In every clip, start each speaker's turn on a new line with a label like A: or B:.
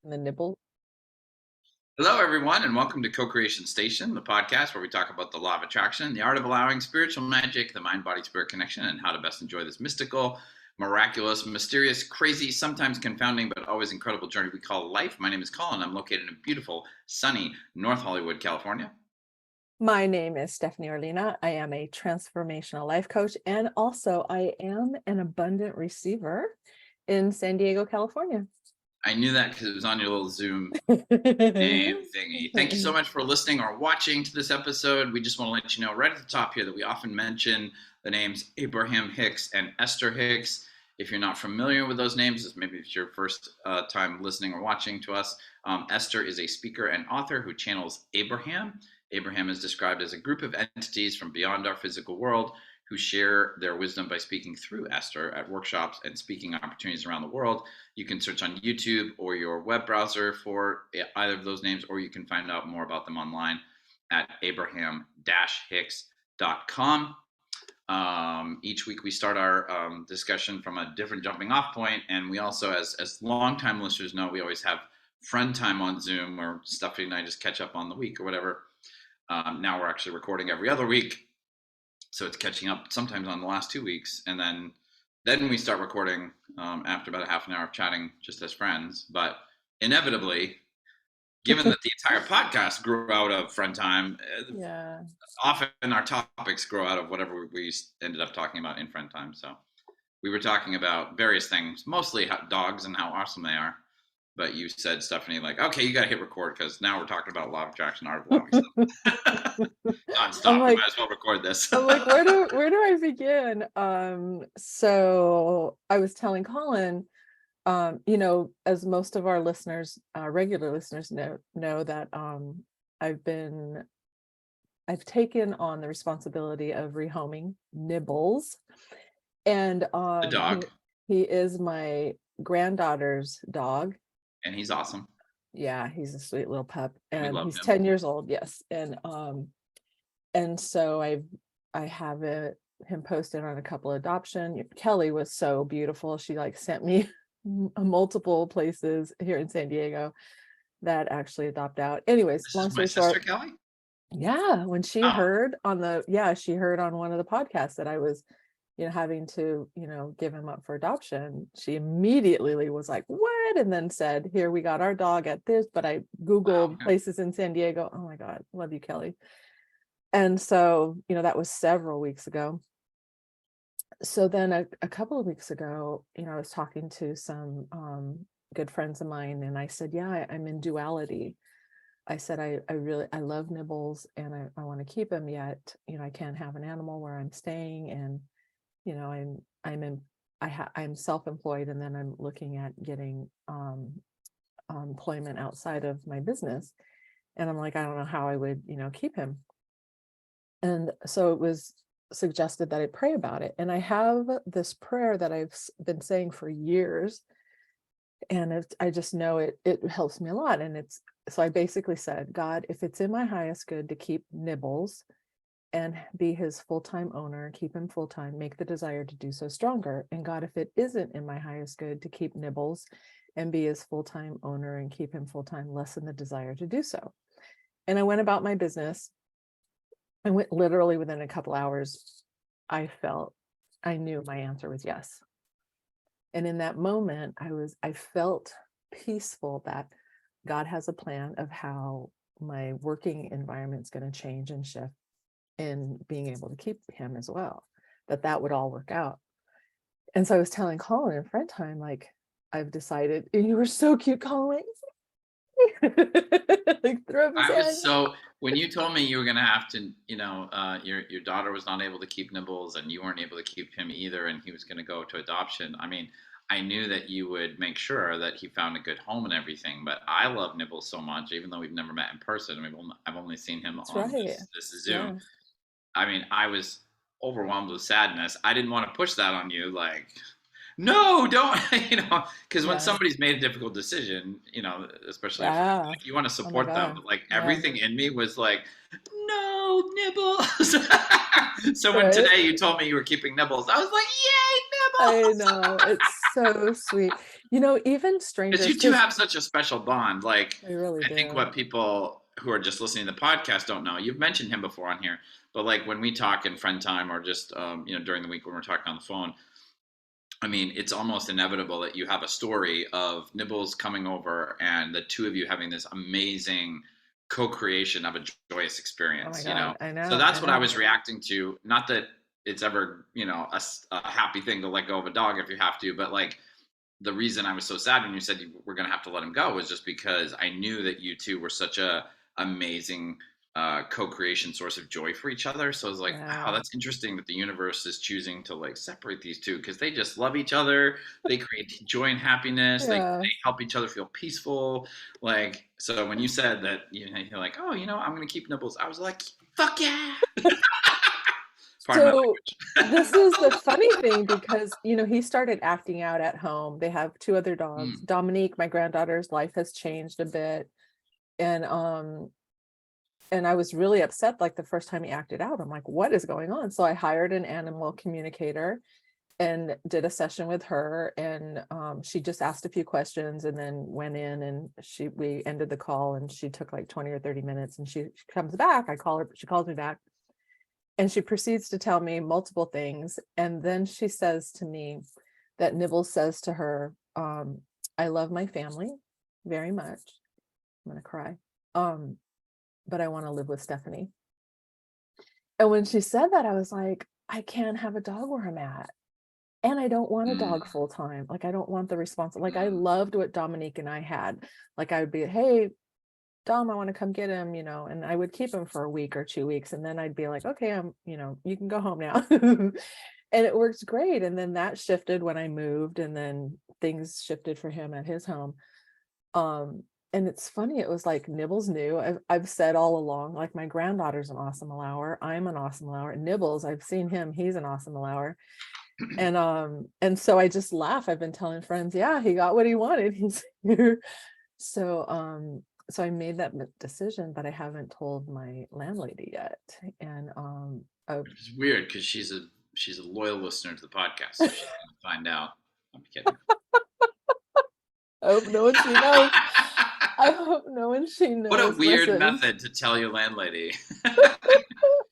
A: And the nibble.
B: Hello, everyone, and welcome to Co-Creation Station, the podcast where we talk about the law of attraction, the art of allowing spiritual magic, the mind-body-spirit connection, and how to best enjoy this mystical, miraculous, mysterious, crazy, sometimes confounding, but always incredible journey we call life. My name is Collin. I'm located in beautiful, sunny North Hollywood, California.
A: My name is Stephanie Orlina. I am a transformational life coach, and also I am an abundant receiver in San Diego, California.
B: I knew that because it was on your little Zoom name thingy. Thank you so much for listening or watching to this episode. We just want to let you know right at the top here that we often mention the names Abraham Hicks and Esther Hicks. If you're not familiar with those names, maybe it's your first time listening or watching to us. Esther is a speaker and author who channels Abraham. Abraham is described as a group of entities from beyond our physical world who share their wisdom by speaking through Esther at workshops and speaking opportunities around the world. You can search on YouTube or your web browser for either of those names, or you can find out more about them online at abraham-hicks.com. Each week we start our discussion from a different jumping off point, and we also, as longtime listeners know, we always have friend time on Zoom where Stephanie and I just catch up on the week or whatever. Now we're actually recording every other week, so it's catching up sometimes on the last 2 weeks, and then we start recording after about a half an hour of chatting just as friends. But inevitably, given that the entire podcast grew out of friend time, often our topics grow out of whatever we ended up talking about in friend time. So we were talking about various things, mostly dogs and how awesome they are. But you said, Stephanie, like, okay, you got to hit record because now we're talking about law of attraction, art of loving stuff. Nonstop.
A: Like,
B: we might as well record this.
A: I'm like, where do I begin? So I was telling Collin, as most of our listeners, regular listeners know that I've taken on the responsibility of rehoming Nibbles, and
B: the dog.
A: He is my granddaughter's dog.
B: And he's awesome.
A: Yeah, he's a sweet little pup, and he's
B: him.
A: 10 years old. Yes, and so I have him posted on a couple of adoption. Kelly was so beautiful. She sent me multiple places here in San Diego that actually adopt out. Anyways,
B: this long story short, Kelly?
A: Yeah, when she heard on one of the podcasts that I was having to, give him up for adoption, she immediately was like, what? And then said, here, we got our dog at this, but I Googled places in San Diego. Oh my God, love you, Kelly. And so, that was several weeks ago. So then a couple of weeks ago, I was talking to some good friends of mine, and I said, yeah, I'm in duality. I said, I love Nibbles, and I want to keep him, yet, I can't have an animal where I'm staying, and I'm self-employed, and then I'm looking at getting employment outside of my business. And I'm like, I don't know how I would, keep him. And so it was suggested that I pray about it. And I have this prayer that I've been saying for years. And I just know it helps me a lot. And so I basically said, God, if it's in my highest good to keep Nibbles and be his full-time owner, keep him full-time, make the desire to do so stronger. And God, if it isn't in my highest good to keep Nibbles and be his full-time owner and keep him full-time, lessen the desire to do so. And I went about my business. I went literally within a couple hours, I knew my answer was yes. And in that moment, I felt peaceful that God has a plan of how my working environment is going to change and shift, and being able to keep him as well, that would all work out. And so I was telling Collin in friend time, like, I've decided, and you were so cute, Collin.
B: When you told me you were going to have to, your daughter was not able to keep Nibbles and you weren't able to keep him either, and he was going to go to adoption. I mean, I knew that you would make sure that he found a good home and everything, but I love Nibbles so much, even though we've never met in person. I mean, I've only seen him on this Zoom. Yeah. I mean, I was overwhelmed with sadness. I didn't want to push that on you, like, no, don't, because when somebody's made a difficult decision, especially if you want to support them, but everything in me was like, no, Nibbles. So when today you told me you were keeping Nibbles, I was like, yay,
A: I
B: nibbles.
A: know, it's so sweet. Even
B: Because
A: strangers,
B: you two
A: because
B: have such a special bond. Like,
A: they really
B: I think
A: do.
B: what people who are just listening to the podcast don't know, you've mentioned him before on here, but like when we talk in friend time or just, during the week when we're talking on the phone, I mean, it's almost inevitable that you have a story of Nibbles coming over and the two of you having this amazing co-creation of a joyous
A: Oh my
B: experience.
A: God, I
B: So
A: know, I
B: that's what I
A: know.
B: was reacting to. Not that it's ever, a happy thing to let go of a dog if you have to, but like the reason I was so sad when you said you were going to have to let him go was just because I knew that you two were such a amazing co-creation source of joy for each other. So I was like, wow,
A: Yeah,
B: that's interesting that the universe is choosing to like separate these two because they just love each other. They create joy and happiness. They
A: yeah.
B: help each other feel peaceful. Like, so when you said that, you're like, oh, I'm going to keep Nibbles. I was like, fuck yeah. Pardon my
A: So this is the funny thing because, he started acting out at home. They have two other dogs.
B: language.
A: Dominique, my granddaughter's life has changed a bit. And I was really upset like the first time he acted out. I'm like, what is going on? So I hired an animal communicator and did a session with her, and she just asked a few questions and then went in, and we ended the call, and she took like 20 or 30 minutes, and she comes back. I call her, she calls me back, and she proceeds to tell me multiple things. And then she says to me that Nibbles says to her, I love my family very much. I'm gonna cry. But I want to live with Stephanie. And when she said that, I was like, I can't have a dog where I'm at. And I don't want a
B: Mm,
A: dog full time. Like, I don't want the like, I
B: mm,
A: loved what Dominique and I had. Like, I would be, hey, Dom, I want to come get him, and I would keep him for a week or 2 weeks. And then I'd be like, okay, you can go home now. And it works great. And then that shifted when I moved, and then things shifted for him at his home. Um, and it's funny, it was like Nibbles knew. I've said all along, like, my granddaughter's an awesome allower. I'm an awesome allower. Nibbles, I've seen him, he's an awesome allower. And so I just laugh. I've been telling friends, yeah, he got what he wanted. He's here. So I made that decision, but I haven't told my landlady yet. And
B: which is weird because she's a loyal listener to the podcast, so she's gonna find out. I'm kidding.
A: I hope no one she knows. I hope no one she
B: What a
A: knows
B: weird
A: listens.
B: method to tell your landlady.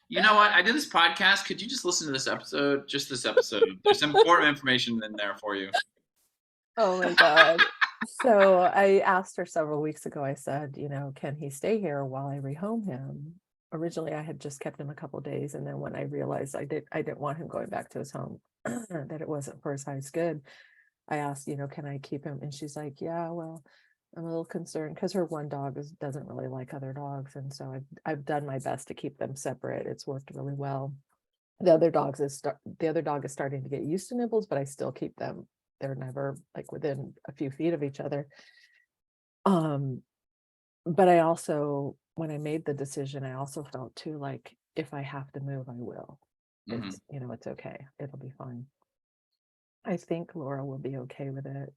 B: You know what? I did this podcast. Could you just listen to this episode? Just this episode. There's some important information in there for you.
A: Oh my God. So I asked her several weeks ago, I said, can he stay here while I rehome him? Originally, I had just kept him a couple of days. And then when I realized I didn't want him going back to his home, that it wasn't for his highest good, I asked, can I keep him? And she's like, yeah, well, I'm a little concerned because her one dog doesn't really like other dogs. And so I've done my best to keep them separate. It's worked really well. The other dog is starting to get used to Nibbles, but I still keep them. They're never like within a few feet of each other. Um, but I also, when I made the decision, I also felt too, like, if I have to move, I will.
B: Hmm.
A: It's okay. It'll be fine. I think Laura will be okay with it.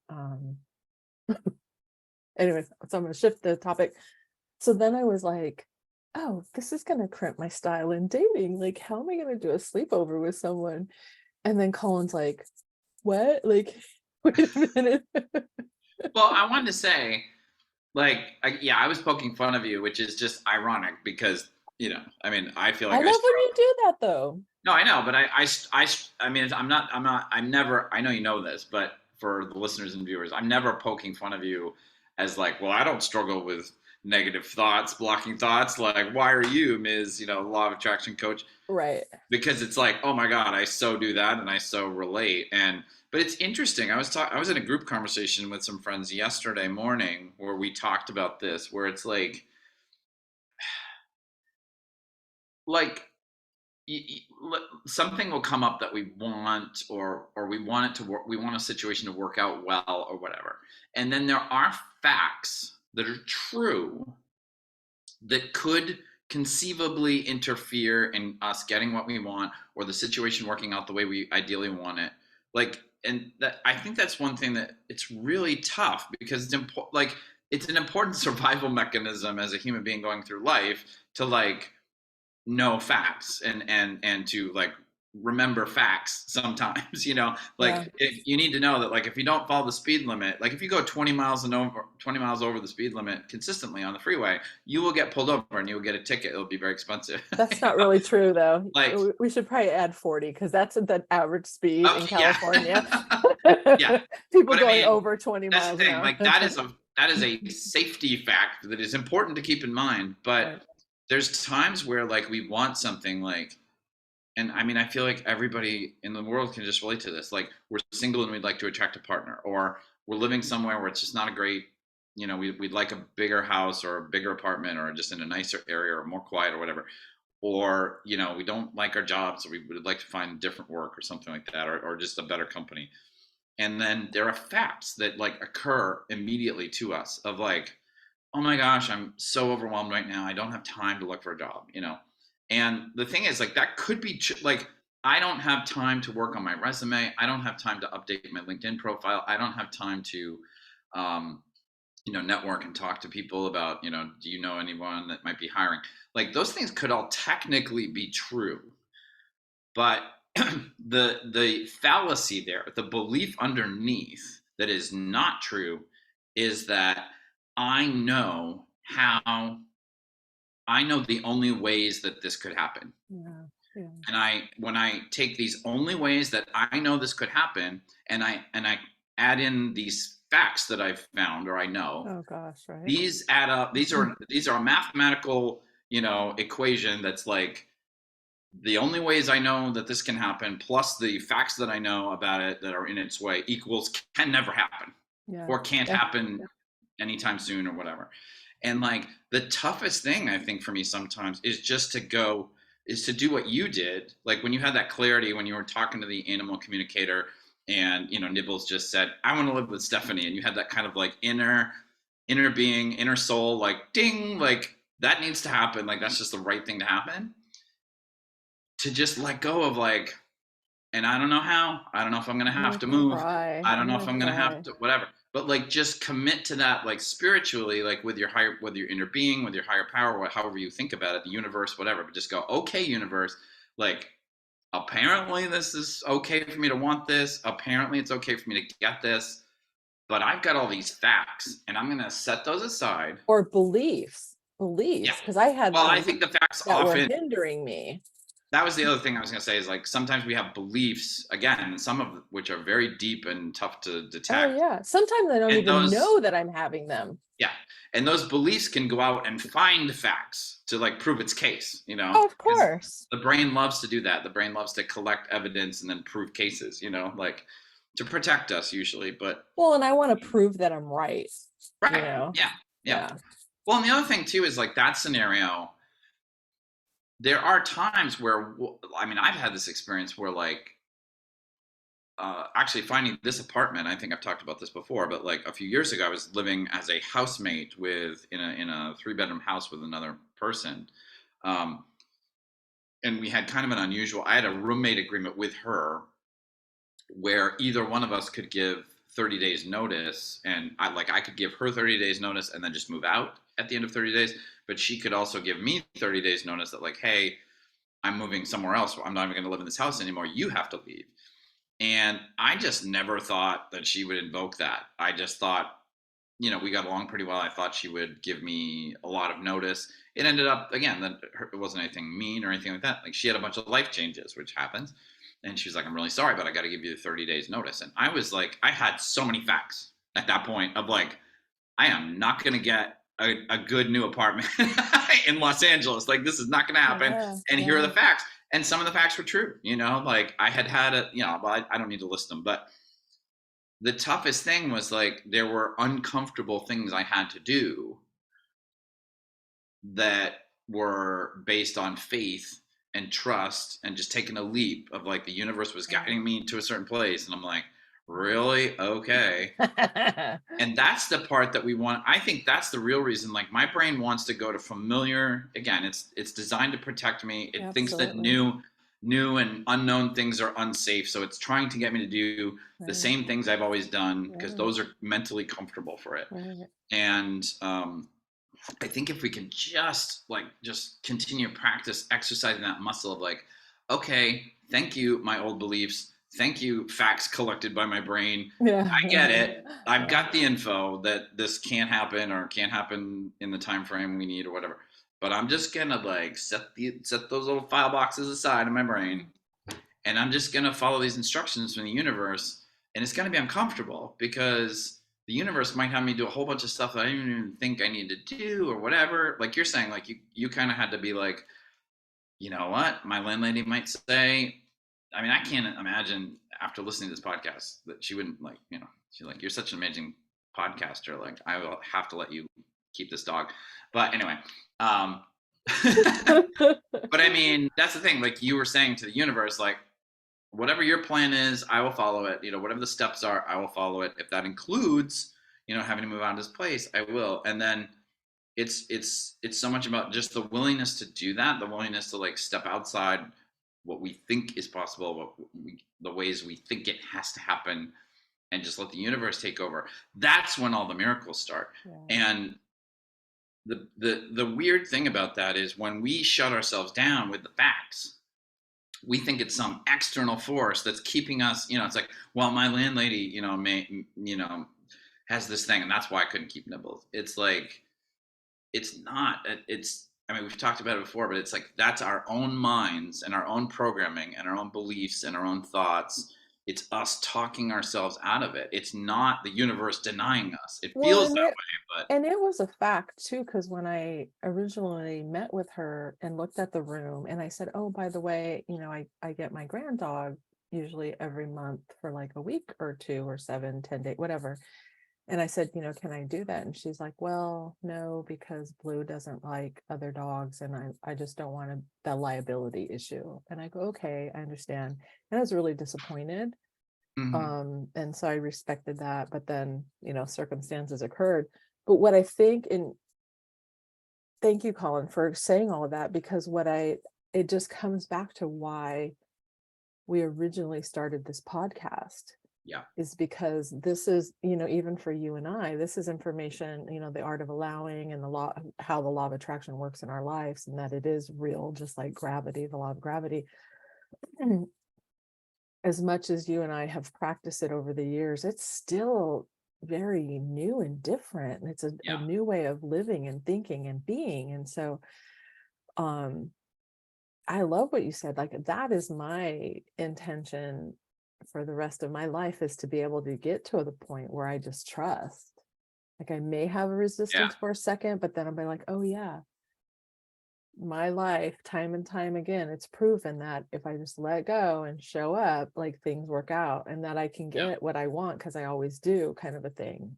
A: Anyways, so I'm gonna shift the topic. So then I was like, oh, this is gonna crimp my style in dating. Like, how am I gonna do a sleepover with someone? And then Colin's like, what? Like, wait a minute.
B: Well, I wanted to say, like, yeah, I was poking fun of you, which is just ironic because I mean, I feel
A: I
B: like I
A: love when you
B: struggle.
A: do that though.
B: No, I know, but I mean, I'm never, I know you know this, but for the listeners and viewers, I'm never poking fun of you as like, well, I don't struggle with negative thoughts, blocking thoughts. Like, why are you, Ms., law of attraction coach?
A: Right.
B: Because it's like, oh my God, I so do that and I so relate. But it's interesting. I was in a group conversation with some friends yesterday morning where we talked about this, where it's like something will come up that we want, or we want it to work, we want a situation to work out well or whatever, and then there are facts that are true that could conceivably interfere in us getting what we want or the situation working out the way we ideally want it. And that, I think that's one thing that it's really tough because it's an important survival mechanism as a human being going through life to like know facts and to like remember facts sometimes, you know,
A: Yeah.
B: like if you need to know that, like, if you don't follow the speed limit, like if you go 20 miles over the speed limit consistently on the freeway, you will get pulled over and you will get a ticket. It'll be very expensive.
A: That's
B: You
A: not
B: know?
A: really true though.
B: Like,
A: We should probably add 40 because that's the average speed in
B: okay, yeah.
A: California.
B: Yeah.
A: People
B: But I
A: going
B: mean,
A: over 20
B: that's the
A: miles an
B: thing.
A: hour.
B: Like, that is a safety fact that is important to keep in mind. But
A: Right.
B: there's times where, like, we want something, like, and I mean, I feel like everybody in the world can just relate to this. Like, we're single and we'd like to attract a partner, or we're living somewhere where it's just not a great, you know, we'd like a bigger house or a bigger apartment or just in a nicer area or more quiet or whatever. Or, you know, we don't like our jobs, so we would like to find different work or something like that, or just a better company. And then there are facts that, like, occur immediately to us of, like, oh my gosh, I'm so overwhelmed right now. I don't have time to look for a job, you know? And the thing is, like, that could be like, I don't have time to work on my resume. I don't have time to update my LinkedIn profile. I don't have time to, um, you know, network and talk to people about, you know, do you know anyone that might be hiring? Like, those things could all technically be true, but the fallacy there, the belief underneath that is not true, is that I know how I know the only ways that this could happen.
A: Yeah. Yeah.
B: And when I take these only ways that I know this could happen, and I add in these facts that I've found or I know,
A: Oh gosh, right.
B: these add up. These are a mathematical, you know, equation that's like, the only ways I know that this can happen, plus the facts that I know about it that are in its way, equals can never happen
A: Yeah.
B: or can't
A: Yeah.
B: happen anytime soon or whatever. And, like, the toughest thing I think for me sometimes is to do what you did. Like, when you had that clarity, when you were talking to the animal communicator, and, you know, Nibbles just said, I want to live with Stephanie. And you had that kind of, like, inner being, inner soul, like, ding, like, that needs to happen. Like, that's just the right thing to happen. To just let go of, like, and I don't know how. I don't know if I'm gonna
A: I'm
B: have
A: gonna
B: to move.
A: cry.
B: I don't
A: I'm
B: know if
A: gonna
B: I'm gonna have
A: cry.
B: to whatever. But, like, just commit to that, like, spiritually, like, with your higher, with your inner being, with your higher power, however you think about it, the universe, whatever. But just go, okay, universe, like, apparently this is okay for me to want this. Apparently it's okay for me to get this. But I've got all these facts, and I'm gonna set those aside.
A: Or
B: Yeah.
A: beliefs, because I had
B: Well, I
A: those
B: think the facts
A: that were
B: often,
A: hindering me.
B: that was the other thing I was going to say, is, like, sometimes we have beliefs, again, some of which are very deep and tough to
A: Oh
B: detect.
A: yeah. Sometimes I don't
B: And
A: even
B: those,
A: know that I'm having them.
B: yeah, and those beliefs can go out and find facts to, like, prove its case, you know,
A: Oh, of
B: because
A: course.
B: the brain loves to do that. The brain loves to collect evidence and then prove cases, you know, like, to protect us usually. But
A: Well, and I want to prove that I'm right, you
B: right,
A: know.
B: yeah, yeah.
A: Yeah.
B: Well, and the other thing too is, like, that scenario. There are times where, I mean, I've had this experience where, like, actually finding this apartment, I think I've talked about this before, but, like, a few years ago I was living as a housemate with in a 3-bedroom house with another person. um, and we had kind of an unusual, I had a roommate agreement with her where either one of us could give 30 days notice, and I could give her 30 days notice and then just move out at the end of 30 days, but she could also give me 30 days notice that, like, hey, I'm moving somewhere else, I'm not even going to live in this house anymore, you have to leave. And I just never thought that she would invoke that. I just thought, you know, we got along pretty well. I thought she would give me a lot of notice. It ended up, again, that it wasn't anything mean or anything like that. Like, she had a bunch of life changes, which happens. And she was like, I'm really sorry, but I got to give you 30 days notice. And I was like, I had so many facts at that point of, like, I am not going to get a good new apartment in Los Angeles. Like, this is not going to happen.
A: Yeah.
B: And here are
A: Yeah.
B: the facts. And some of the facts were true, you know, like, I had a, you know, well, I don't need to list them, but the toughest thing was, like, there were uncomfortable things I had to do that were based on faith and trust and just taking a leap of, like, the universe was
A: Right.
B: guiding me to a certain place. And I'm like, really? Okay.
A: Yeah,
B: And that's the part that we want. I think that's the real reason. Like, my brain wants to go to familiar. Again, it's designed to protect me. It thinks that
A: absolutely.
B: new and unknown things are unsafe, so it's trying to get me to do the
A: Right.
B: same things I've always done, because
A: Right.
B: those are mentally comfortable for it.
A: Right.
B: And I think if we can just, like, just continue to practice exercising that muscle of, like, okay, thank you, my old beliefs. Thank you, facts collected by my brain.
A: Yeah.
B: I get it. I've
A: Yeah.
B: got the info that this can't happen or can't happen in the time frame we need or whatever. But I'm just gonna like set those little file boxes aside in my brain, and I'm just gonna follow these instructions from the universe. And it's gonna be uncomfortable because the universe might have me do a whole bunch of stuff that I didn't even think I need to do or whatever. Like you're saying, like you kind of had to be like, you know what, my landlady might say. I mean, I can't imagine after listening to this podcast that she wouldn't like, she's like, you're such an amazing podcaster. Like, I will have to let you keep this dog. But anyway, um, but I mean, that's the thing. Like you were saying to the universe, like, whatever your plan is, I will follow it. Whatever the steps are, I will follow it. If that includes, having to move out of this place, I will. And then it's so much about just the willingness to do that, the willingness to like step outside what we think is possible, the ways we think it has to happen, and just let the universe take over. That's when all the miracles start.
A: Yeah.
B: And the weird thing about that is when we shut ourselves down with the facts, we think it's some external force that's keeping us. It's like, well, my landlady, has this thing, and that's why I couldn't keep Nibbles. It's like, it's not. I mean, we've talked about it before, but it's like that's our own minds and our own programming and our own beliefs and our own thoughts. It's us talking ourselves out of it. It's not the universe denying us. It
A: Well,
B: feels that way, but
A: and it was a fact too, because when I originally met with her and looked at the room and I said, oh, by the way, I get my grand dog usually every month for like a week or two or 7, 10 days, whatever. And I said, can I do that? And she's like, well, no, because Blue doesn't like other dogs. And I just don't want the liability issue. And I go, okay, I understand. And I was really disappointed. And so I respected that, but then, circumstances occurred. But what I think, and thank you, Collin, for saying all of that, because it just comes back to why we originally started this podcast.
B: yeah,
A: Is because this is, even for you and I, this is information, the art of allowing and how the law of attraction works in our lives, and that it is real, just like gravity, the law of gravity. As much as you and I have practiced it over the years, it's still very new and different. It's a new way of living and thinking and being. And so I love what you said. Like, that is my intention for the rest of my life, is to be able to get to the point where I just trust. Like, I may have a resistance for a second, but then I'll be like, oh yeah, my life, time and time again, it's proven that if I just let go and show up, like, things work out, and that I can get what I want because I always do, kind of a thing.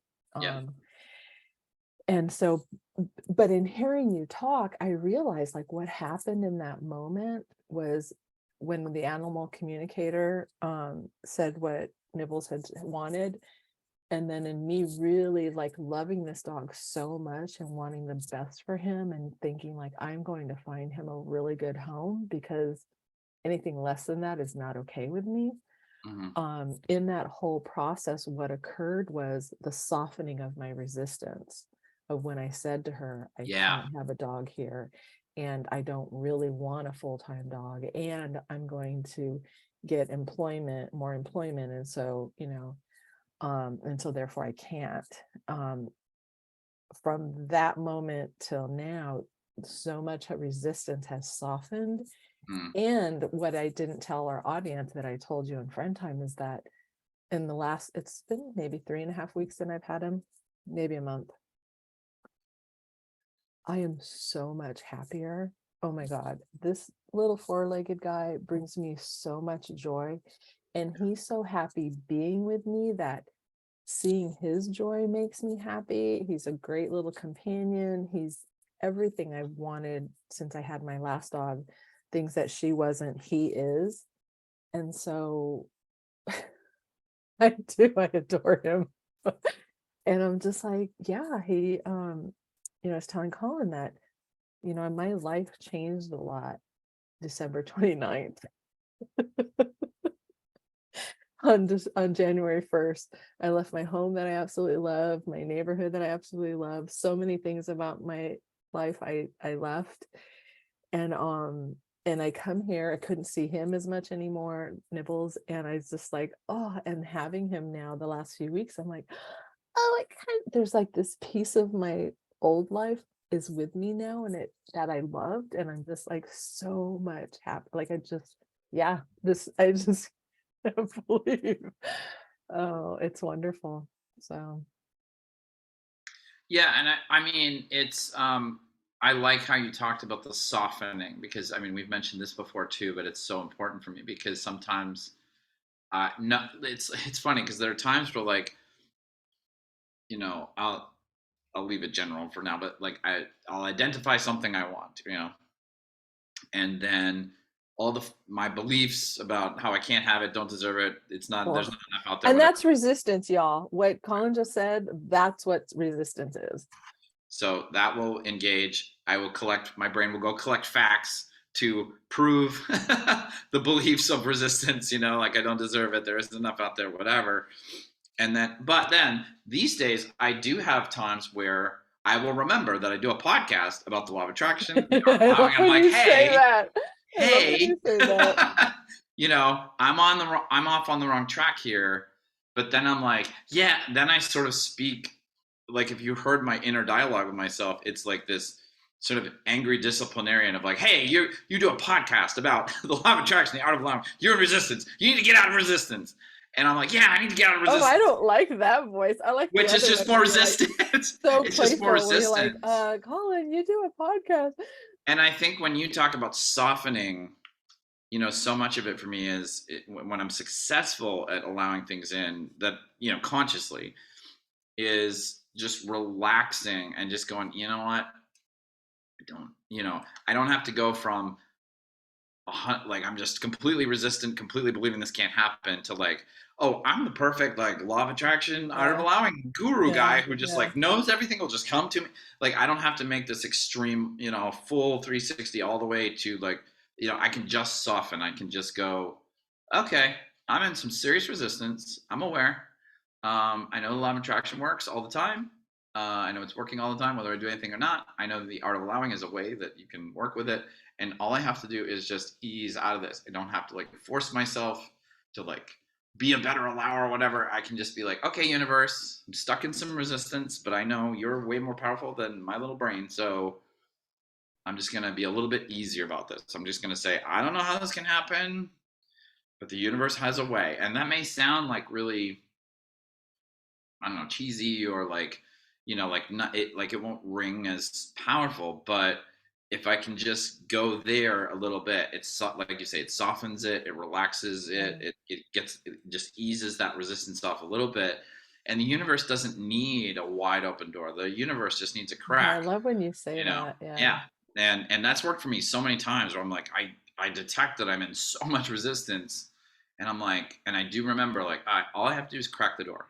A: And so, but in hearing you talk, I realized like what happened in that moment was when the animal communicator said what Nibbles had wanted. And then in me really like loving this dog so much and wanting the best for him and thinking like, I'm going to find him a really good home, because anything less than that is not okay with me. In that whole process, what occurred was the softening of my resistance of when I said to her, I can't have a dog here, and I don't really want a full-time dog, and I'm going to get more employment. And so, and so therefore I can't. From that moment till now, so much resistance has softened. And what I didn't tell our audience that I told you in friend time is that it's been maybe 3.5 weeks since I've had him, maybe a month. I am so much happier. Oh my God, this little 4-legged guy brings me so much joy. And he's so happy being with me that seeing his joy makes me happy. He's a great little companion. He's everything I wanted since I had my last dog. Things that she wasn't, he is. And so I adore him. And I'm just like, yeah, he, I was telling Collin that, my life changed a lot December 29th. On January 1st, I left my home that I absolutely love, my neighborhood that I absolutely love. So many things about my life I left. And and I come here, I couldn't see him as much anymore, Nibbles, and I was just like, oh, and having him now the last few weeks, I'm like, oh, there's like this piece of my old life is with me now, and it that I loved, and I'm just like so much happy. Like yeah, this I just can't believe. Oh, it's wonderful. So
B: Yeah, and I mean, it's I like how you talked about the softening, because I mean we've mentioned this before too, but it's so important for me because sometimes no, it's funny because there are times where like, you know, I'll leave it general for now, but like I'll identify something I want, you know, and then all my beliefs about how I can't have it, don't deserve it, it's not, there's
A: well,
B: not enough out there,
A: and
B: whatever.
A: that's resistance, y'all. What Collin just said, that's what resistance is.
B: So that will engage. I will collect, my brain will go collect facts to prove the beliefs of resistance, you know, like I don't deserve it, there isn't enough out there, whatever. And then, but then these days, I do have times where I will remember that I do a podcast about the law of attraction, the art of
A: I love
B: allowing. I'm
A: when
B: like,
A: you say
B: hey,
A: that. I love when
B: hey,
A: you say that.
B: you know, I'm off on the wrong track here. But then I'm like, yeah. Then I sort of speak, like if you heard my inner dialogue with myself, it's like this sort of angry disciplinarian of like, hey, you do a podcast about the law of attraction, the art of allowing. You're in resistance. You need to get out of resistance. And I'm like, yeah, I need to get out of
A: Oh, I
B: resistance,
A: don't like that voice. I like the
B: which is
A: other
B: just
A: one
B: more
A: where you're like
B: resistance.
A: so
B: It's just more
A: playful, where you're like,
B: resistance.
A: Collin, you do a podcast.
B: And I think when you talk about softening, you know, so much of it for me is when I'm successful at allowing things in that, you know, consciously, is just relaxing and just going, you know what, I don't have to go from like I'm just completely resistant, completely believing this can't happen, to like, oh, I'm the perfect like law of attraction, art of
A: Yeah,
B: allowing guru
A: yeah,
B: guy who just
A: yeah.
B: like knows everything will just come to me. Like I don't have to make this extreme, you know, full 360 all the way to like, you know, I can just soften. I can just go, okay, I'm in some serious resistance. I'm aware. I know the law of attraction works all the time. I know it's working all the time, whether I do anything or not. I know the art of allowing is a way that you can work with it. And all I have to do is just ease out of this. I don't have to like force myself to like be a better allower or whatever. I can just be like, okay, universe, I'm stuck in some resistance, but I know you're way more powerful than my little brain. So I'm just going to be a little bit easier about this. I'm just going to say, I don't know how this can happen, but the universe has a way. And that may sound like really, I don't know, cheesy or like, you know, like not it, like it won't ring as powerful, but if I can just go there a little bit, like you say, it softens it, it relaxes it,
A: Yeah.
B: it just eases that resistance off a little bit. And the universe doesn't need a wide open door. The universe just needs a
A: I
B: crack,
A: love when you say
B: you know?
A: that. Yeah.
B: Yeah. And that's worked for me so many times where I'm like, I detect that I'm in so much resistance, and I'm like, and I do remember like, all I have to do is crack the door,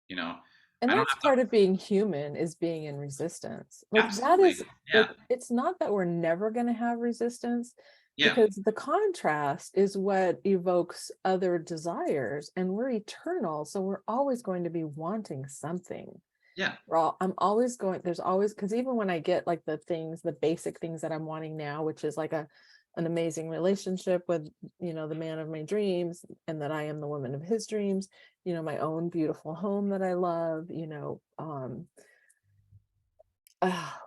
B: you know?
A: And
B: I don't
A: that's
B: have to.
A: part of being human, is being in resistance. Like that
B: Absolutely.
A: is
B: Yeah.
A: like, it's not that we're never going to have resistance,
B: Yeah.
A: because the contrast is what evokes other desires, and we're eternal. So we're always going to be wanting something.
B: Yeah.
A: I'm always going, there's always, because even when I get like the basic things that I'm wanting now, which is like an amazing relationship with, the man of my dreams, and that I am the woman of his dreams, my own beautiful home that I love, ah,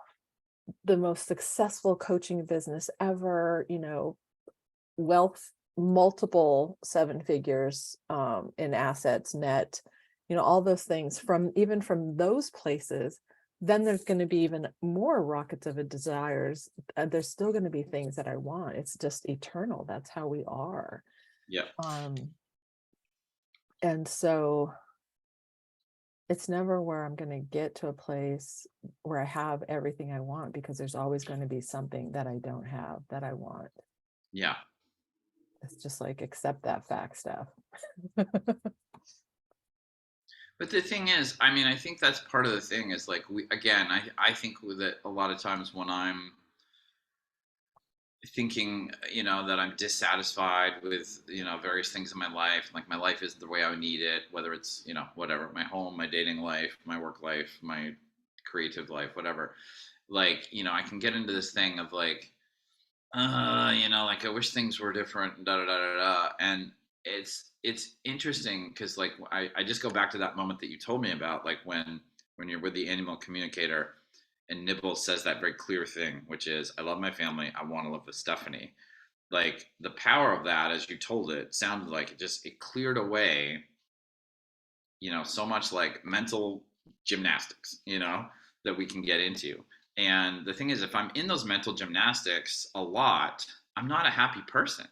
A: the most successful coaching business ever, wealth, multiple seven figures in assets net, all those things, from those places. Then there's going to be even more rockets of a desires. There's still going to be things that I want. It's just eternal. That's how we are.
B: Yeah.
A: And so it's never where I'm going to get to a place where I have everything I want, because there's always going to be something that I don't have that I want.
B: Yeah.
A: It's just like, accept that fact, stuff.
B: But the thing is, I mean, I think that's part of the thing is like I think with it a lot of times when I'm thinking, you know, that I'm dissatisfied with, you know, various things in my life, like my life isn't the way I would need it, whether it's, you know, whatever, my home, my dating life, my work life, my creative life, whatever. Like, you know, I can get into this thing of like, like I wish things were different, da da da da da. And it's interesting because like I just go back to that moment that you told me about, like when you're with the animal communicator and Nibbles says that very clear thing, which is, I love my family, I want to live with Stephanie. Like the power of that, as you told it, sounded like it cleared away, so much like mental gymnastics, that we can get into. And the thing is, if I'm in those mental gymnastics a lot, I'm not a happy person.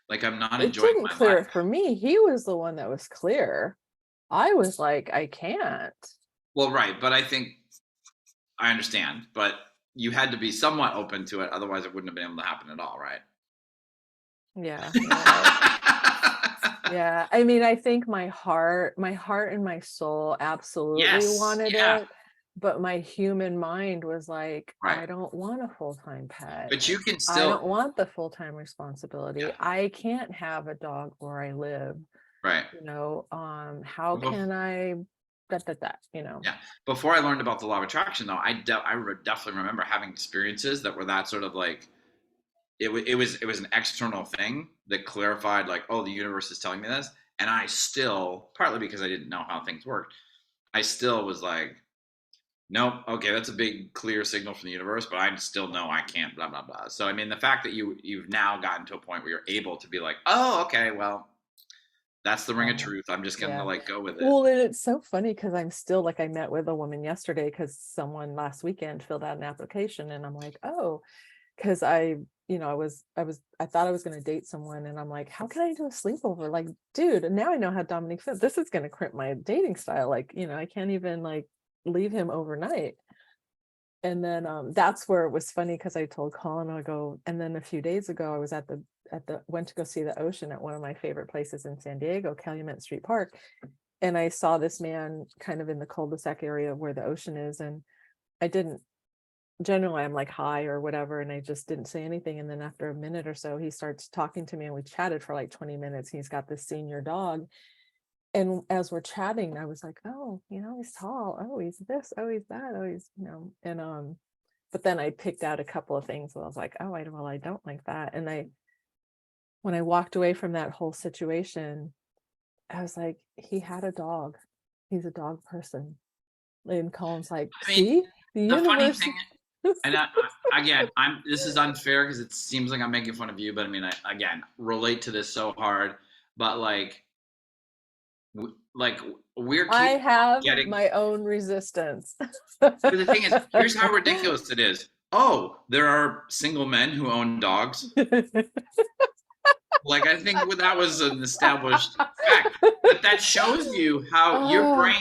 B: Like I'm not
A: It
B: enjoying
A: didn't
B: my
A: clear
B: life.
A: it for me. He was the one that was clear. I was like, I can't.
B: Well, right, but I think I understand, but you had to be somewhat open to it, otherwise it wouldn't have been able to happen at all, right?
A: Yeah, you're right. Yeah, I mean, I think my heart and my soul absolutely
B: Yes,
A: wanted
B: yeah,
A: it, but my human mind was like,
B: right.
A: I don't want a full-time pet.
B: But you can
A: I
B: still,
A: don't want the full-time responsibility.
B: yeah,
A: I can't have a dog where I live,
B: right.
A: how
B: Well,
A: can I that,
B: yeah. Before I learned about the law of attraction, though, definitely remember having experiences that were that sort of like it was an external thing that clarified like, oh, the universe is telling me this, and I still, partly because I didn't know how things worked, I still was like, nope, okay, that's a big clear signal from the universe, but I still know I can't, blah blah blah. So I mean, the fact that you've now gotten to a point where you're able to be like, oh, okay, well, that's the ring of
A: Yeah.
B: truth. I'm just gonna
A: Yeah.
B: like go with it.
A: Well, and it's so funny because I'm still like, I met with a woman yesterday because someone last weekend filled out an application, and I'm like, oh, because I thought I was going to date someone, and I'm like, how can I do a sleepover? Like, dude, and now I know how Dominic feels. This is going to crimp my dating style. Like, I can't even like leave him overnight. And then that's where it was funny because I told Colin, I go, and then a few days ago I was went to go see the ocean at one of my favorite places in San Diego, Calumet Street Park. And I saw this man kind of in the cul-de-sac area where the ocean is. And I didn't generally, I'm like, hi or whatever. And I just didn't say anything. And then after a minute or so, he starts talking to me, and we chatted for like 20 minutes. He's got this senior dog. And as we're chatting, I was like, oh, he's tall. Oh, he's this. Oh, he's that. Oh, he's, and, but then I picked out a couple of things and I was like, oh, I don't like that. And when I walked away from that whole situation, I was like, he had a dog. He's a dog person. And Colin's like,
B: I mean,
A: see, the
B: the funny
A: universe.
B: thing, and again, this is unfair because it seems like I'm making fun of you, but I mean, I again relate to this so hard, but like we're
A: I
B: keep
A: have
B: getting.
A: my own resistance.
B: But the thing is, here's how ridiculous it is. Oh, there are single men who own dogs. Like I think that was an established fact, but that shows you how
A: Oh,
B: your brain,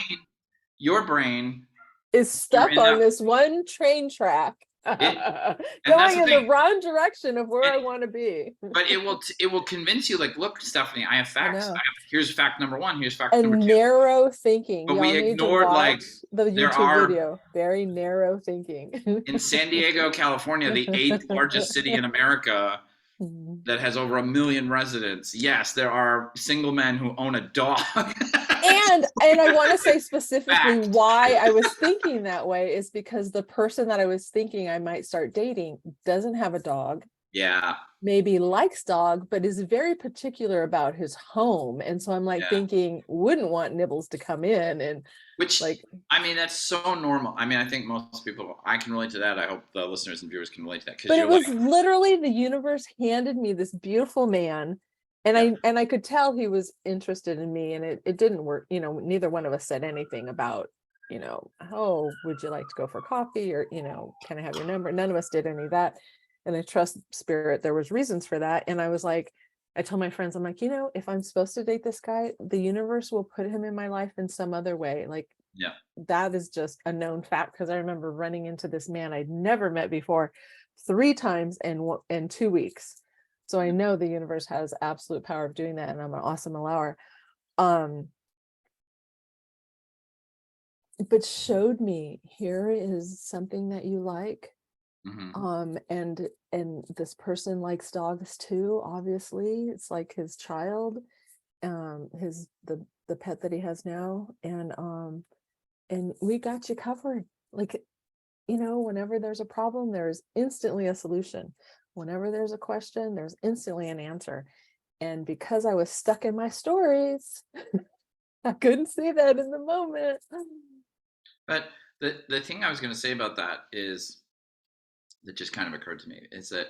A: is
B: you're
A: stuck
B: in
A: on
B: that
A: this one train track,
B: it, and that's
A: going
B: the
A: in the
B: thing.
A: wrong direction of where
B: And
A: I want to be.
B: but it will convince you like, look, Stephanie, I have
A: I
B: facts.
A: know.
B: Here's fact number one, here's fact number
A: And
B: two.
A: narrow thinking.
B: But
A: Y'all
B: we
A: need to
B: ignored like
A: watch the
B: there
A: YouTube
B: are
A: video. Very narrow thinking.
B: in San Diego, California, the eighth largest city in America
A: Mhm.
B: that has over 1 million residents. Yes, there are single men who own a dog.
A: And I want to say specifically
B: Fact.
A: why I was thinking that way is because the person that I was thinking I might start dating doesn't have a dog,
B: Yeah,
A: maybe likes dog, but is very particular about his home. And so I'm like
B: yeah.
A: thinking, wouldn't want Nibbles to come in and
B: Which
A: like,
B: I mean, that's so normal. I mean, I think most people, I can relate to that. I hope the listeners and viewers can relate to that because
A: but it
B: you're like,
A: was literally the universe handed me this beautiful man. And
B: yeah,
A: I could tell he was interested in me, and it didn't work. Neither one of us said anything about, oh, would you like to go for coffee, or, can I have your number? None of us did any of that. And I trust spirit. There was reasons for that. And I was like, I told my friends, I'm like, if I'm supposed to date this guy, the universe will put him in my life in some other way. Like,
B: yeah.
A: that is just a known fact, because I remember running into this man I'd never met before 3 times in 2 weeks. So I know the universe has absolute power of doing that, and I'm an awesome allower. Um, but showed me, here is something that you like.
B: Hmm.
A: And this person likes dogs too, obviously. It's like his child, the pet that he has now. And we got you covered. Like, whenever there's a problem, there's instantly a solution. Whenever there's a question, there's instantly an answer. And because I was stuck in my stories, I couldn't see that in the moment.
B: But the thing I was going to say about that is that just kind of occurred to me is that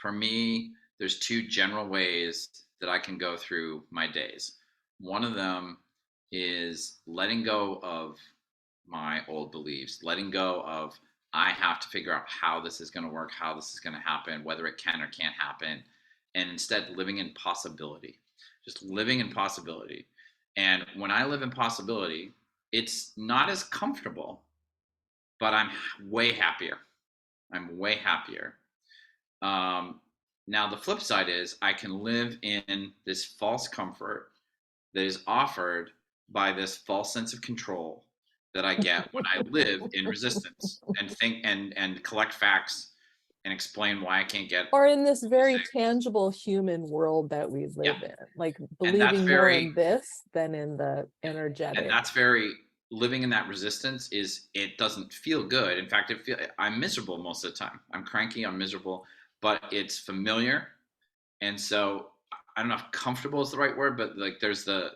B: for me, there's two general ways that I can go through my days. One of them is letting go of my old beliefs, letting go of I have to figure out how this is going to work, how this is going to happen, whether it can or can't happen, and instead living in possibility, just living in possibility. And when I live in possibility, it's not as comfortable, but I'm way happier. I'm way happier. Um, Now, the flip side is I can live in this false comfort that is offered by this false sense of control that I get when I live in resistance and think and collect facts and explain why I can't get
A: Or in this very
B: sick.
A: tangible human world that we
B: Yeah,
A: live in, like
B: and that's
A: believing more
B: very
A: in this than in the
B: and
A: energetic.
B: that's very living in that resistance is it doesn't feel good. In fact, I'm miserable most of the time. I'm cranky, I'm miserable, but it's familiar. And so I don't know if comfortable is the right word, but like there's the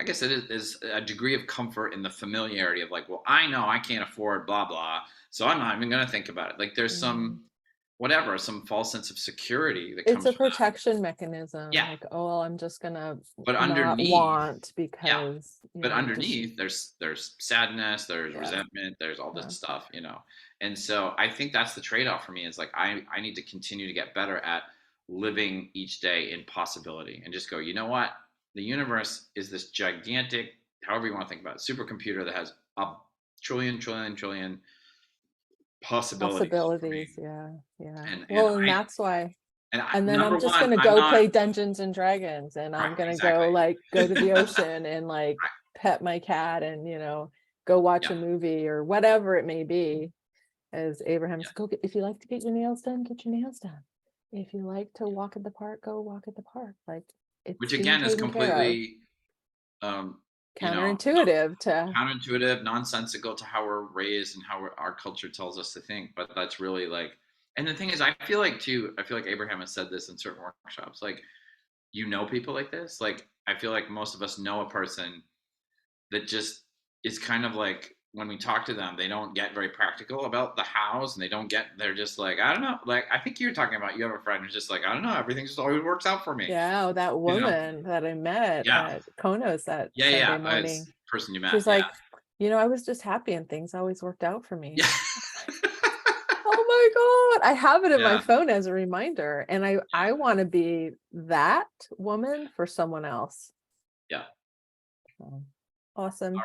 B: I guess it is a degree of comfort in the familiarity of like, well, I know I can't afford blah blah, so I'm not even going to think about it. Like there's
A: Mm.
B: some whatever, some false sense of security that
A: It's
B: comes
A: a
B: from that.
A: protection mechanism,
B: Yeah,
A: like, oh, well, I'm just gonna
B: but
A: not
B: underneath,
A: want
B: yeah,
A: because,
B: but underneath there's sadness, there's
A: yeah,
B: resentment, there's all this
A: yeah.
B: stuff. And so I think that's the trade-off for me is like I need to continue to get better at living each day in possibility and just go, you know what, the universe is this gigantic, however you want to think about it, supercomputer that has a trillion possibilities for me.
A: Possibilities, yeah, yeah.
B: And
A: Well, and
B: I
A: that's why.
B: and I,
A: And then
B: number
A: I'm just
B: one,
A: gonna
B: I'm
A: go
B: not
A: play Dungeons and Dragons, and
B: right,
A: I'm gonna
B: exactly.
A: go like go to the ocean and like
B: Right,
A: pet my cat and go watch
B: yeah,
A: a movie or whatever it may be. As
B: yeah.
A: Abraham's, go get, if you like to get your nails done, get your nails done. If you like to walk at the park, go walk at the park. Like
B: Which
A: it's being
B: again is
A: taken care of.
B: completely um, not
A: Counterintuitive to
B: counterintuitive, nonsensical to how we're raised and how our culture tells us to think. But that's really like, and the thing is, I feel like Abraham has said this in certain workshops. Like, people like this. Like, I feel like most of us know a person that just is kind of like when we talk to them, they don't get very practical about the hows, and they're just like, I don't know. Like, I think you're talking about you have a friend who's just like, I don't know, everything just always works out for me.
A: yeah, that
B: You know?
A: woman that I met
B: Yeah,
A: at Kono's that
B: yeah, yeah.
A: Sunday
B: As
A: morning.
B: the person you met,
A: She's
B: yeah,
A: like, I was just happy and things always worked out for me.
B: yeah,
A: Oh my God. I have it in my
B: yeah,
A: phone as a reminder. And I want to be that woman for someone else.
B: yeah.
A: So, awesome.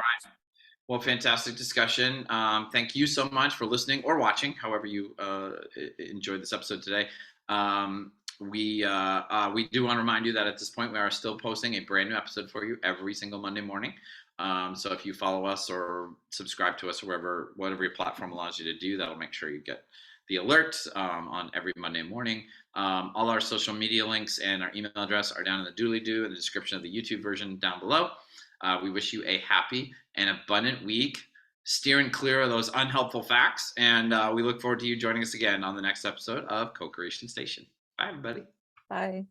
B: Well, fantastic discussion. Thank you so much for listening or watching, however you enjoyed this episode today. We do want to remind you that at this point we are still posting a brand new episode for you every single Monday morning. So if you follow us or subscribe to us or whatever your platform allows you to do, that'll make sure you get the alerts on every Monday morning. All our social media links and our email address are down in the doobly doo in the description of the YouTube version down below. We wish you a happy and abundant week, steering clear of those unhelpful facts, and we look forward to you joining us again on the next episode of Co-Creation Station. Bye, everybody.
A: Bye.